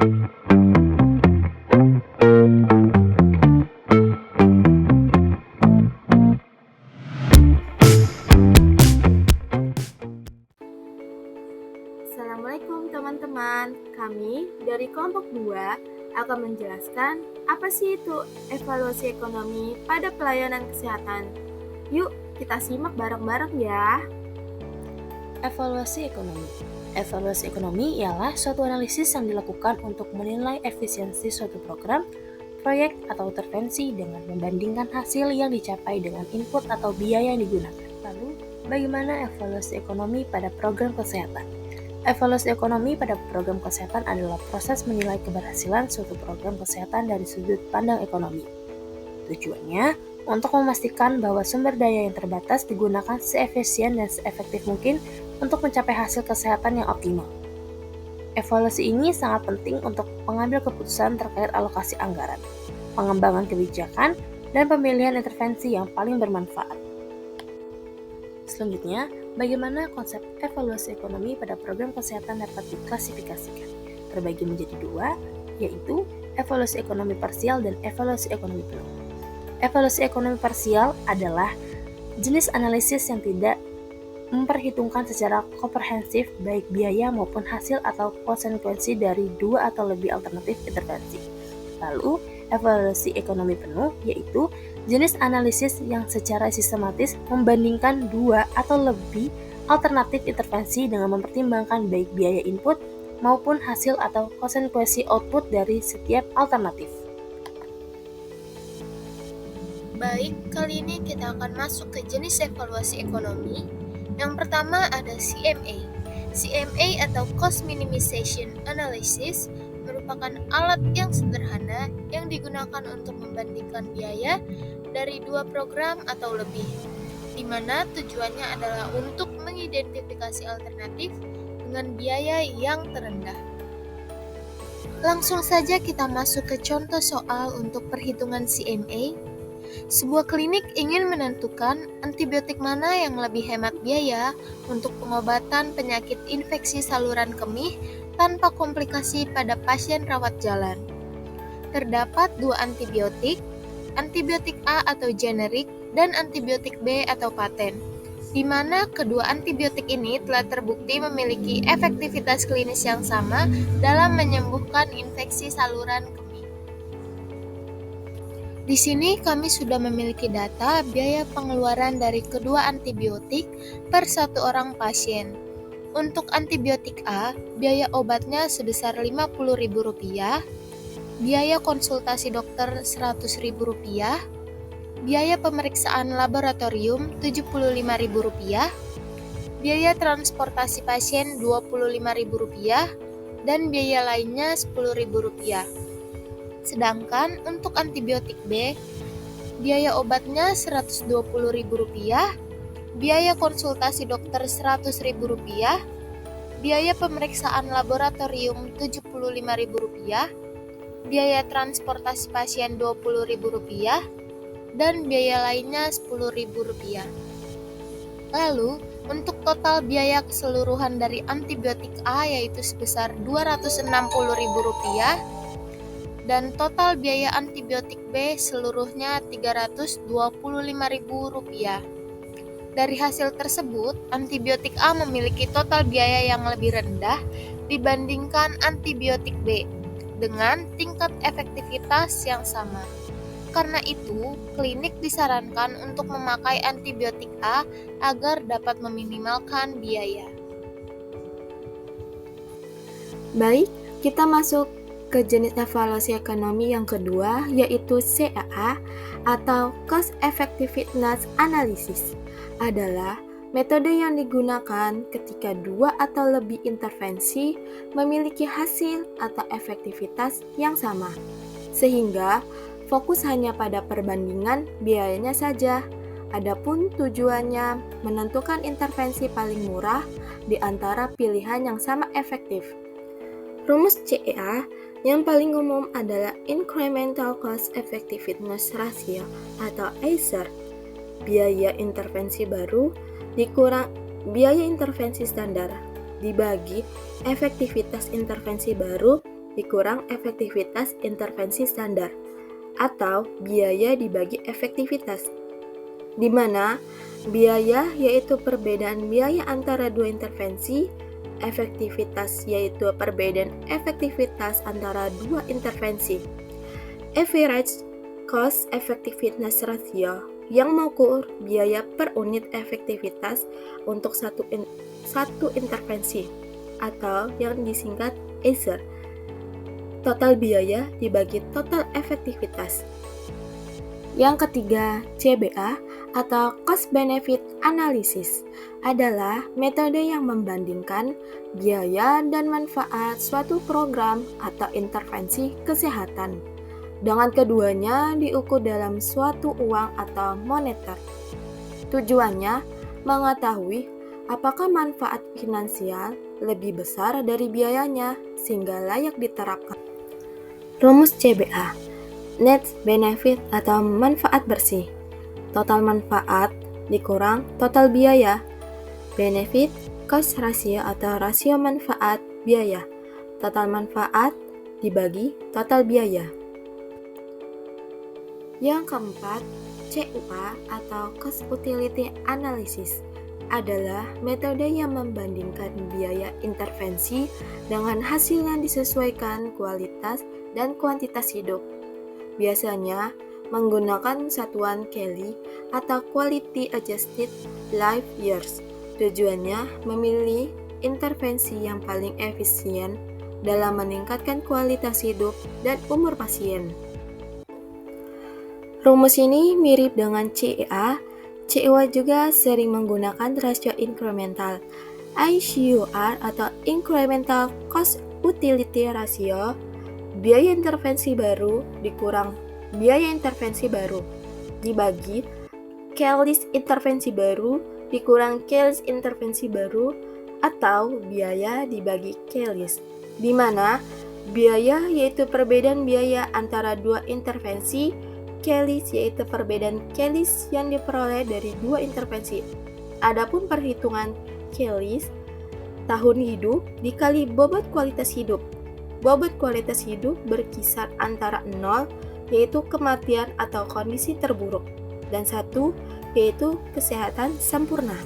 Assalamualaikum teman-teman, kami dari kelompok 2 akan menjelaskan apa sih itu evaluasi ekonomi pada pelayanan kesehatan. Yuk, kita simak bareng-bareng ya. Evaluasi ekonomi. Evaluasi ekonomi ialah suatu analisis yang dilakukan untuk menilai efisiensi suatu program, proyek, atau intervensi dengan membandingkan hasil yang dicapai dengan input atau biaya yang digunakan. Lalu, bagaimana evaluasi ekonomi pada program kesehatan? Evaluasi ekonomi pada program kesehatan adalah proses menilai keberhasilan suatu program kesehatan dari sudut pandang ekonomi. Tujuannya untuk memastikan bahwa sumber daya yang terbatas digunakan seefisien dan seefektif mungkin untuk mencapai hasil kesehatan yang optimal. Evaluasi ini sangat penting untuk mengambil keputusan terkait alokasi anggaran, pengembangan kebijakan, dan pemilihan intervensi yang paling bermanfaat. Selanjutnya, bagaimana konsep evaluasi ekonomi pada program kesehatan dapat diklasifikasikan? Terbagi menjadi dua, yaitu evaluasi ekonomi parsial dan evaluasi ekonomi penuh. Evaluasi ekonomi parsial adalah jenis analisis yang tidak memperhitungkan secara komprehensif baik biaya maupun hasil atau konsekuensi dari dua atau lebih alternatif intervensi. Lalu, evaluasi ekonomi penuh yaitu jenis analisis yang secara sistematis membandingkan dua atau lebih alternatif intervensi dengan mempertimbangkan baik biaya input maupun hasil atau konsekuensi output dari setiap alternatif. Baik, kali ini kita akan masuk ke jenis evaluasi ekonomi. Yang pertama ada CMA. CMA atau Cost Minimization Analysis merupakan alat yang sederhana yang digunakan untuk membandingkan biaya dari dua program atau lebih, di mana tujuannya adalah untuk mengidentifikasi alternatif dengan biaya yang terendah. Langsung saja kita masuk ke contoh soal untuk perhitungan CMA. Sebuah klinik ingin menentukan antibiotik mana yang lebih hemat biaya untuk pengobatan penyakit infeksi saluran kemih tanpa komplikasi pada pasien rawat jalan. Terdapat dua antibiotik A atau generik dan antibiotik B atau paten, di mana kedua antibiotik ini telah terbukti memiliki efektivitas klinis yang sama dalam menyembuhkan infeksi saluran kemih. Di sini kami sudah memiliki data biaya pengeluaran dari kedua antibiotik per satu orang pasien. Untuk antibiotik A, biaya obatnya sebesar Rp50.000, biaya konsultasi dokter Rp100.000, biaya pemeriksaan laboratorium Rp75.000, biaya transportasi pasien Rp25.000, dan biaya lainnya Rp10.000. Sedangkan untuk antibiotik B, biaya obatnya Rp120.000, biaya konsultasi dokter Rp100.000, biaya pemeriksaan laboratorium Rp75.000, biaya transportasi pasien Rp20.000, dan biaya lainnya Rp10.000. Lalu, untuk total biaya keseluruhan dari antibiotik A yaitu sebesar Rp260.000 dan total biaya antibiotik B seluruhnya Rp325.000. Dari hasil tersebut, antibiotik A memiliki total biaya yang lebih rendah dibandingkan antibiotik B dengan tingkat efektivitas yang sama. Karena itu, klinik disarankan untuk memakai antibiotik A agar dapat meminimalkan biaya. Baik, kita masuk ke jenis evaluasi ekonomi yang kedua, yaitu CAA atau Cost Effectiveness Analysis. Adalah metode yang digunakan ketika dua atau lebih intervensi memiliki hasil atau efektivitas yang sama, sehingga fokus hanya pada perbandingan biayanya saja. Adapun tujuannya menentukan intervensi paling murah di antara pilihan yang sama efektif. Rumus CEA yang paling umum adalah Incremental Cost Effectiveness Ratio atau ICER. Biaya intervensi baru dikurang biaya intervensi standar dibagi efektivitas intervensi baru dikurang efektivitas intervensi standar, atau biaya dibagi efektivitas, di mana biaya yaitu perbedaan biaya antara dua intervensi, efektivitas yaitu perbedaan efektivitas antara dua intervensi. Average cost effectiveness ratio yang mengukur biaya per unit efektivitas untuk satu intervensi, atau yang disingkat ACER. Total biaya dibagi total efektivitas. Yang ketiga, CBA atau Cost Benefit Analysis adalah metode yang membandingkan biaya dan manfaat suatu program atau intervensi kesehatan. Dengan keduanya diukur dalam suatu uang atau moneter. Tujuannya mengetahui apakah manfaat finansial lebih besar dari biayanya sehingga layak diterapkan. Rumus CBA, Net Benefit atau manfaat bersih. Total manfaat dikurang total biaya. Benefit cost ratio atau rasio manfaat biaya. Total manfaat dibagi total biaya. Yang keempat, CUA atau Cost Utility Analysis adalah metode yang membandingkan biaya intervensi dengan hasil yang disesuaikan kualitas dan kuantitas hidup. Biasanya menggunakan satuan Kelly atau Quality Adjusted Life Years. Tujuannya memilih intervensi yang paling efisien dalam meningkatkan kualitas hidup dan umur pasien. Rumus ini mirip dengan CEA. CUA juga sering menggunakan rasio incremental. ICUR atau Incremental Cost Utility Ratio, biaya intervensi baru dikurang biaya intervensi baru, dibagi Kelly's intervensi baru dikurang Kelly's intervensi baru, atau biaya dibagi Kelly's, di mana biaya yaitu perbedaan biaya antara dua intervensi, Kelly's yaitu perbedaan Kelly's yang diperoleh dari dua intervensi. Adapun perhitungan Kelly's, tahun hidup dikali bobot kualitas hidup. Bobot kualitas hidup berkisar antara 0, yaitu kematian atau kondisi terburuk, dan 1, yaitu kesehatan sempurna.